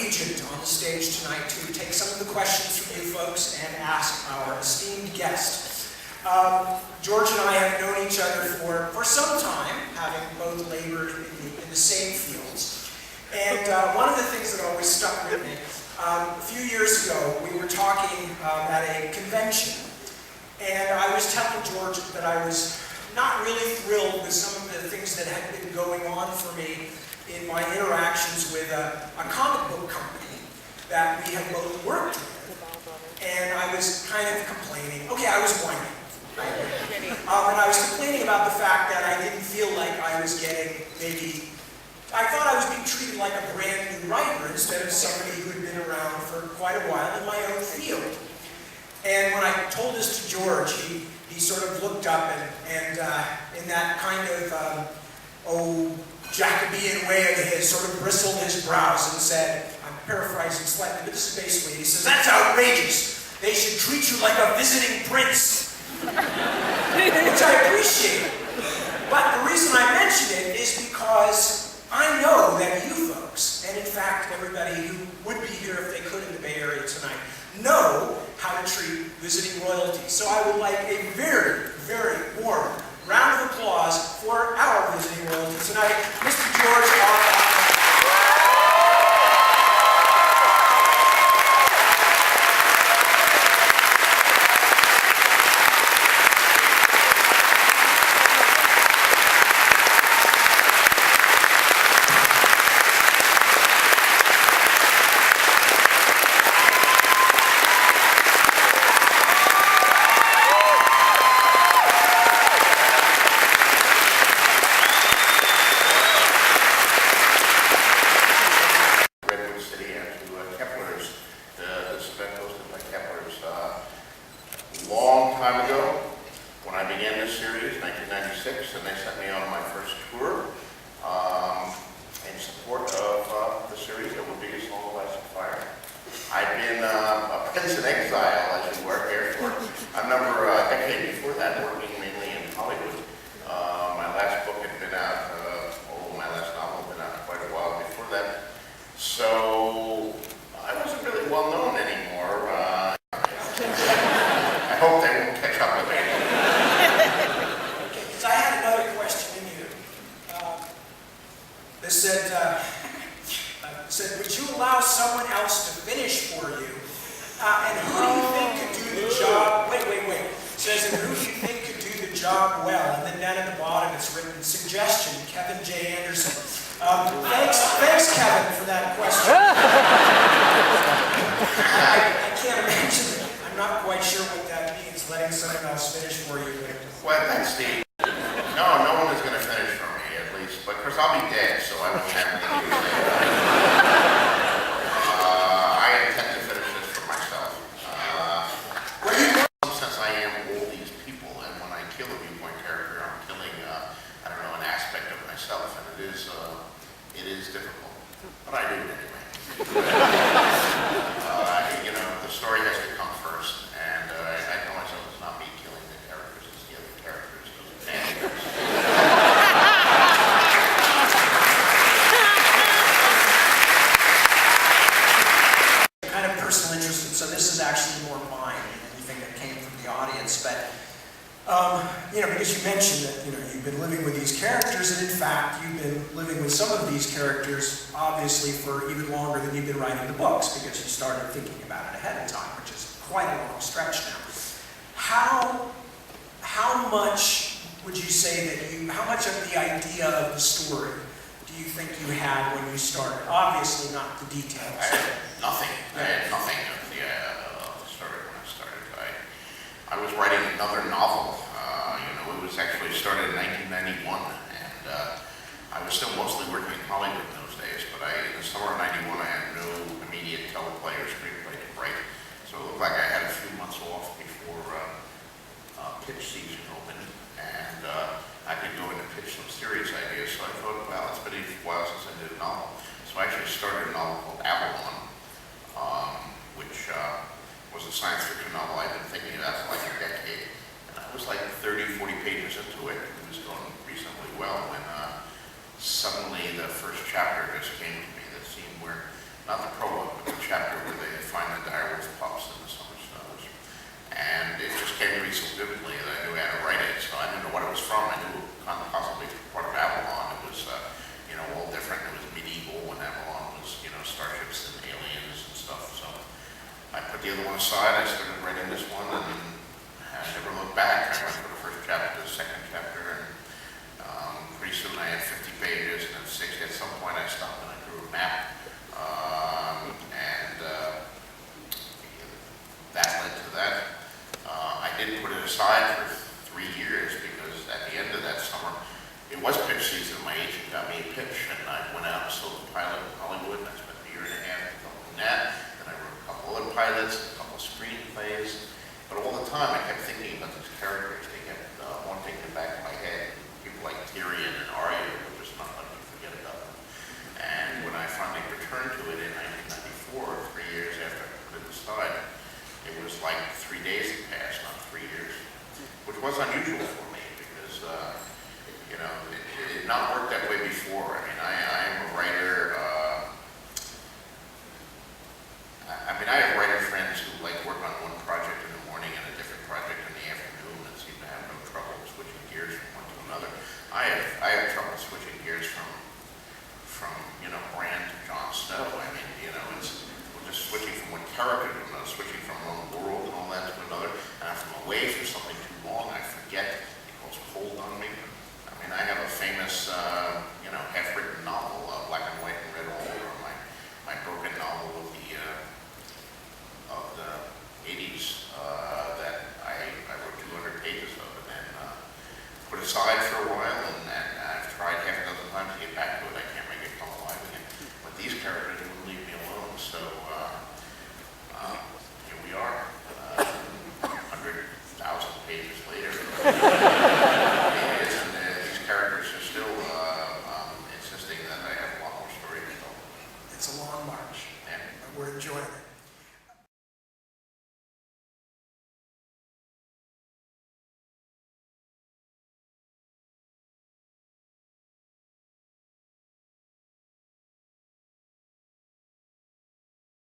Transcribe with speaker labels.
Speaker 1: regent on the stage tonight to take some of the questions from you folks and ask our esteemed guest. George and I have known each other for some time, having both labored in the same fields. And one of the things that always stuck with me, a few years ago, we were talking at a convention, and I was telling George that I was not really thrilled with some of the things that had been going on for me in my interactions with a comic book company that we had both worked with. And I was kind of complaining. Okay, I was whining. And I was complaining about the fact that I didn't feel like I was getting I thought I was being treated like a brand new writer instead of somebody who had been around for quite a while in my own field. And when I told this to George, he sort of looked up and in that kind of, Jacobean way of his, sort of bristled his brows and said, I'm paraphrasing slightly, but this is basically, he says, that's outrageous. They should treat you like a visiting prince. Which I appreciate. But the reason I mention it is because I know that you folks, and in fact everybody who would be here if they could in the Bay Area tonight, know how to treat visiting royalty. So I would like a very, very warm round of applause for our visiting royalty tonight, Mr. George R. Thanks, Kevin, for that question. I can't imagine it. I'm not quite sure what that means, letting someone else finish for you.
Speaker 2: Well, that's the... No one is going to finish for me, at least. But, of course, I'll be dead, so I don't have anything to say about it. I intend to finish this for myself. In some sense, I am all these people, and when I kill a viewpoint character, I'm killing, an aspect of myself, and it is difficult. But I do it anyway. The story has to come first, and I tell myself it's not me killing the characters, it's the other characters, those characters.
Speaker 1: Kind of personal interest, and so this is actually more mine than anything that came from the audience, but because you mentioned that, you've been living with these characters, and in fact, you've been living with some of these characters, obviously, for even longer than you've been writing the books, because you started thinking about it ahead of time, which is quite a long stretch now. How much would you say how much of the idea of the story do you think you had when you started? Obviously not the details.
Speaker 2: I had nothing. I had nothing of the story when I started. I was writing another novel. It was actually started in 1991, and I was still mostly working in Hollywood in those days, but in the summer of 91, I had no immediate teleplay or screenplay to write, so it looked like I had a few months off before pitch season opened, and I could go in and pitch some serious ideas, so I thought, well, it's been a while since I did a novel. So I actually started a novel called Avalon, which was a science fiction novel I've been thinking about for like a decade. I was like 30, 40 pages into it. It was going reasonably well when suddenly the first chapter just came to me, that scene where not the prologue, but the chapter where they find the direwolf pups in the summer snows. And it just came to me so vividly that I knew how to write it. So I didn't know what it was from. I knew possibly part of Avalon. It was, all different. It was medieval when Avalon was, starships and aliens and stuff. So I put the other one aside. I started writing this one, and I never looked back. I went from the first chapter to the second chapter, and pretty soon I had 50 pages, and then 60. At some point I stopped and I drew a map. That led to that. I did put it aside for 3 years because at the end of that summer, it was pitch season. My agent got me a pitch, and I went out and sold the pilot in Hollywood, and I spent a year and a half developing that. Then I wrote a couple other pilots, a couple of screenplays. But all the time I kept thinking about these characters. They kept wanting to back in my head. People like Tyrion and Arya would just not let me forget about them. And when I finally returned to it in 1994, 3 years after I put it aside, it was like 3 days had passed, not 3 years, which was unusual for me because, it had not worked that way before. I mean, I am a writer. I have writer friends who like work on one project in the morning and a different project in the afternoon and seem to have no trouble switching gears from one to another. I have trouble switching gears from Bran to Jon Snow. I mean, we're just switching from one character to another, switching from one world and all that to another. And if I'm away for something too long, I forget. It goes cold on me. I mean, I have a famous, half-written novel, black and white and red all over, my broken novel of the 80s that I wrote 200 pages of and then put aside for a while, and I've tried half a dozen times to get back to it. I can't make it come alive again. But these characters wouldn't leave me alone, so here we are, 100,000 pages later.